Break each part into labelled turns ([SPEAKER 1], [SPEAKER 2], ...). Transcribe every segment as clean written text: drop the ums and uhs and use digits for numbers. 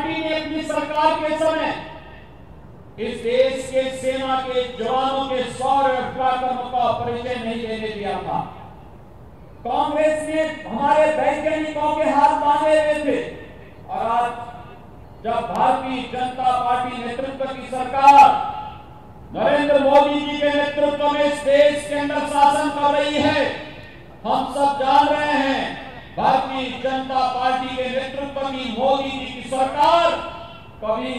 [SPEAKER 1] Party ने अपनी सरकार के समय इस देश के सेना के जवानों के शौर्य और पराक्रम का परिचय नहीं देने दिया था। कांग्रेस ने हमारे वैज्ञानिकों के हाथ बांधे हुए थे और आज जब भारतीय जनता पार्टी नेतृत्व की सरकार नरेंद्र मोदी जी के नेतृत्व में इस देश के अंदर शासन कर रही है, हम सब जान रहे हैं भारतीय जनता पार्टी के नेतृत्व की मोदी जी की सरकार कभी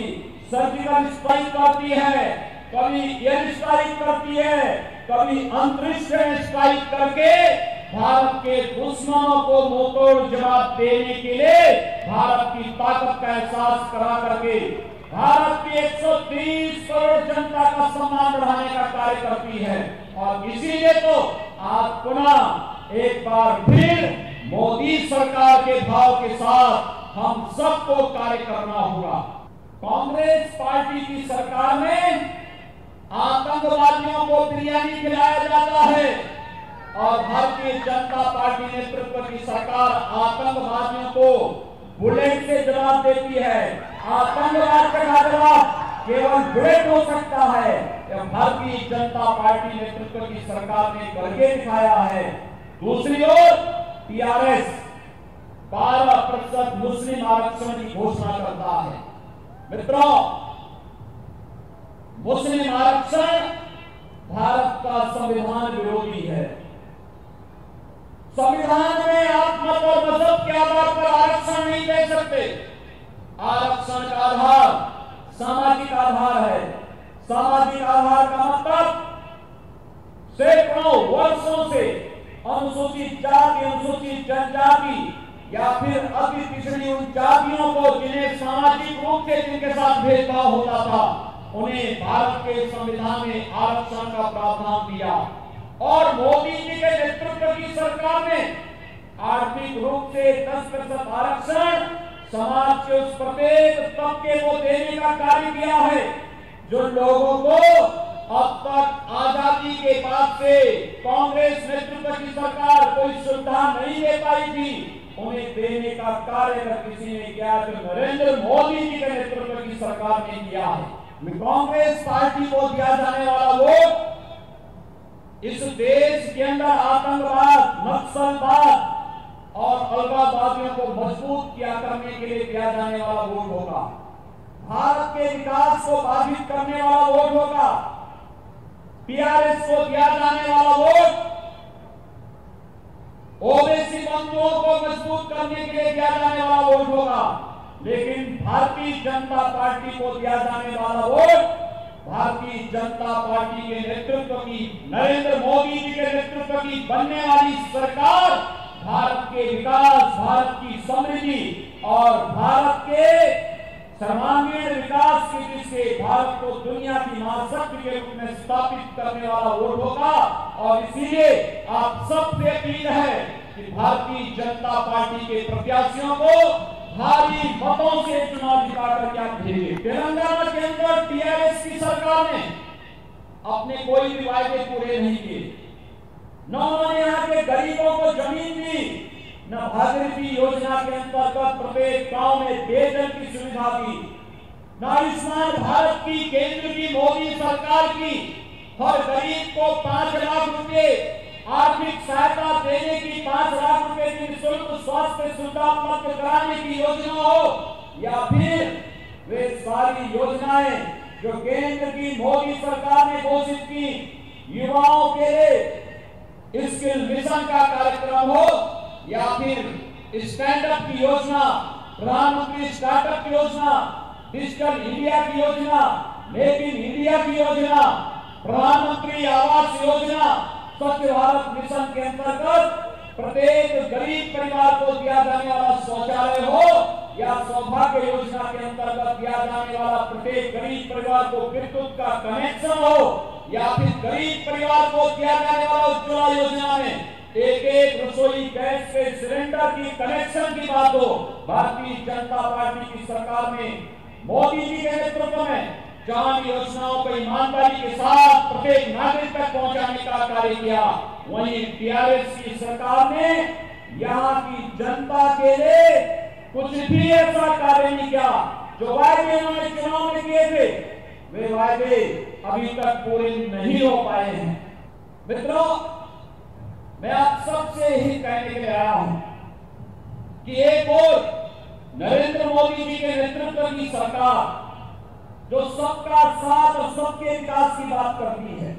[SPEAKER 1] सर्जिकल स्ट्राइक करती है, कभी एयर स्ट्राइक करती है, कभी अंतरिक्ष में स्ट्राइक करके भारत के दुश्मनों को मुंहतोड़ जवाब देने के लिए भारत की ताकत का एहसास करा करके भारत की 130 करोड़ जनता का सम्मान बढ़ाने का कार्य करती है। और इसीलिए तो आज पुनः एक बार फिर मोदी सरकार के भाव के साथ हम सबको कार्य करना होगा। कांग्रेस पार्टी की सरकार में आतंकवादियों को बिरयानी खिलाया जाता है और भारतीय जनता पार्टी नेतृत्व की सरकार आतंकवादियों को बुलेट से जवाब देती है। आतंकवाद का जवाब केवल बुलेट हो सकता है। भारतीय जनता पार्टी नेतृत्व की सरकार ने करके दिखाया है। दूसरी ओर टीआरएस 12% मुस्लिम आरक्षण की घोषणा करता है। मित्रों, मुस्लिम आरक्षण भारत का संविधान विरोधी है। संविधान में आप मत और मजहब के आधार पर आरक्षण नहीं दे सकते। आरक्षण का आधार सामाजिक आधार है। सामाजिक आधार का मतलब सैकड़ों वर्षों से अनुसूचित जाति, अनुसूचित जनजाति या फिर अति पिछड़ी उन जातियों को जिन्हें सामाजिक रूप से जिनके साथ भेदभाव होता था, उन्हें भारत के संविधान में आरक्षण का प्रावधान दिया। और मोदी जी के नेतृत्व की सरकार ने आर्थिक रूप से 10% आरक्षण समाज के उस प्रत्येक तबके को देने का कार्य किया है जो लोगों को अब तक आजादी के बाद से कांग्रेस नेतृत्व की सरकार कोई सुविधा नहीं दे पाई थी, उन्हें देने का कार्य अगर किसी ने किया तो नरेंद्र मोदी जी के नेतृत्व की सरकार ने किया है। कांग्रेस पार्टी को दिया जाने वाला वोट इस देश के अंदर आतंकवाद, नक्सलवाद और अलगाववादियों को मजबूत किया करने के लिए दिया जाने वाला वोट होगा। भारत के विकास को बाधित करने वाला वोट होगा। टीआरएस को दिया जाने वाला वोट ओबीसी बंधुओं को मजबूत करने के लिए दिया जाने वाला वोट होगा। लेकिन भारतीय जनता पार्टी को दिया जाने वाला वोट भारतीय जनता पार्टी के नेतृत्व की, नरेंद्र मोदी जी के नेतृत्व की बनने वाली सरकार भारत के विकास, भारत की समृद्धि और भारत के सर्वांगीण विकास की दृष्टि से भारत को दुनिया की महाशक्ति के रूप में स्थापित करने वाला वोट होगा। और इसीलिए आप सबसे अपील है कि भारतीय जनता पार्टी के प्रत्याशियों को भारी मतों से चुनाव जिता करके आप भेजिए। तेलंगाना के अंदर टीआरएस की सरकार ने अपने कोई भी वायदे पूरे नहीं किए। न उन्होंने यहाँ के गरीबों को जमीन दी, न भागीरथी योजना के अंतर्गत प्रत्येक गांव में पेयजल की सुविधा दी, न आयुष्मान भारत की केंद्र की मोदी सरकार की हर गरीब को 5 लाख रुपए आर्थिक सहायता देने की, 5 लाख रुपए की निःशुल्क स्वास्थ्य सुविधा उपलब्ध कराने की योजना हो, या फिर वे सारी योजनाएं जो केंद्र की मोदी सरकार ने घोषित की, युवाओं के लिए स्किल मिशन का कार्यक्रम हो, या फिर स्टैंड अप की योजना, प्रधानमंत्री स्टार्टअप की योजना, डिजिटल इंडिया की योजना, मेक इन इंडिया की योजना, प्रधानमंत्री आवास योजना, स्वच्छ भारत मिशन के अंतर्गत प्रत्येक गरीब परिवार को दिया जाने वाला शौचालय हो, या सौभाग्य योजना के अंतर्गत दिया जाने वाला प्रत्येक गरीब परिवार को विद्युत का कनेक्शन हो, या फिर गरीब परिवार को दिया जाने वाला उज्ज्वला योजना में एक रसोई गैस के सिलेंडर की कनेक्शन की बात हो। भारतीय जनता पार्टी की सरकार ने मोदी जी के नेतृत्व में जहां योजनाओं को ईमानदारी के साथ प्रत्येक नागरिक तक पहुंचाने का कार्य किया, वहीं टीआरएस की सरकार ने यहाँ की जनता के लिए कुछ भी ऐसा कार्य नहीं किया। जो वायदे उन्होंने चुनाव में किए थे, वे वायदे अभी तक पूरे नहीं हो पाए हैं। मित्रों, मैं आप सबसे ही कहने के लिए आया हूं कि एक और नरेंद्र मोदी जी के नेतृत्व की सरकार जो सबका साथ और सबके विकास की बात करती है,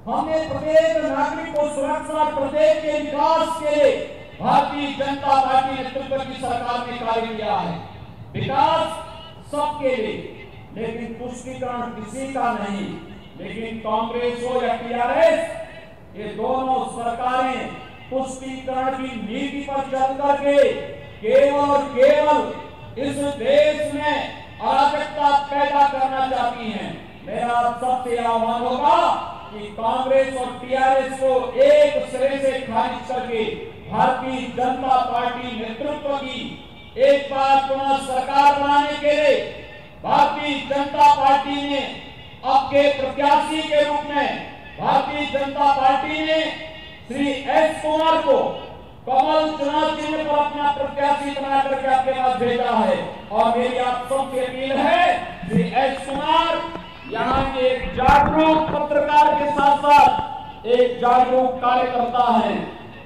[SPEAKER 1] हमने प्रत्येक नागरिक को सुरक्षा, प्रत्येक के विकास के लिए भारतीय जनता पार्टी नेतृत्व की सरकार ने कार्य किया है। विकास सबके लिए, लेकिन तुष्टीकरण किसी का नहीं। लेकिन कांग्रेस हो या टीआरएस, ये दोनों सरकारें तुष्टीकरण की नीति पर चल करके केवल और केवल इस देश में अराजकता पैदा करना चाहती हैं। मेरा आप सबसे आह्वान होगा कि कांग्रेस और टीआरएस को एक सिरे से खारिज करके भारतीय जनता पार्टी नेतृत्व की एक बार पुनः सरकार बनाने के लिए भारतीय जनता पार्टी ने आपके प्रत्याशी के रूप में भारतीय जनता पार्टी ने श्री एस कुमार को कमल चुनाव चिन्ह पर अपना प्रत्याशी बना करके आपके पास भेजा है। और मेरी आप सबसे अपील है, श्री एस कुमार यहाँ के एक जागरूक पत्रकार के साथ साथ एक जागरूक कार्यकर्ता है।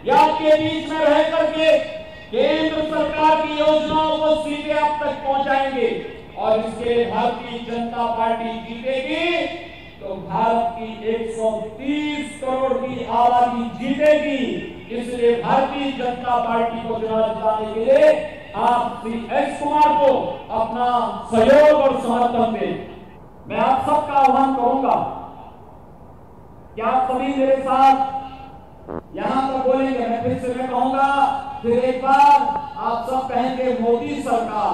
[SPEAKER 1] ये आपके बीच में रह करके केंद्र सरकार की योजनाओं को सीधे आप तक पहुंचाएंगे। और इसके भारतीय जनता पार्टी जीतेगी तो भारत की 130 करोड़ की आबादी जीतेगी। इसलिए भारतीय जनता पार्टी को चुनाव जिताने के लिए आप श्री एस कुमार को अपना सहयोग और समर्थन दें। मैं आप सबका आह्वान करूंगा कि आप सभी मेरे साथ यहां पर बोलेंगे। मैं फिर से कहूंगा, फिर एक बार आप सब कहेंगे मोदी सरकार।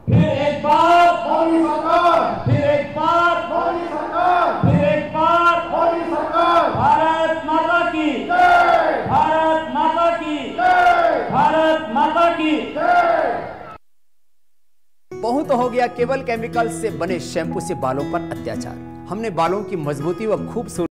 [SPEAKER 1] फिर एक बार मोदी सरकार, फिर एक बार मोदी सरकार, फिर एक बार मोदी सरकार। भारत माता की जय, भारत माता की जय, भारत माता की जय।
[SPEAKER 2] बहुत हो गया केवल केमिकल से बने शैम्पू से बालों पर अत्याचार। हमने बालों की मजबूती व खूबसूरती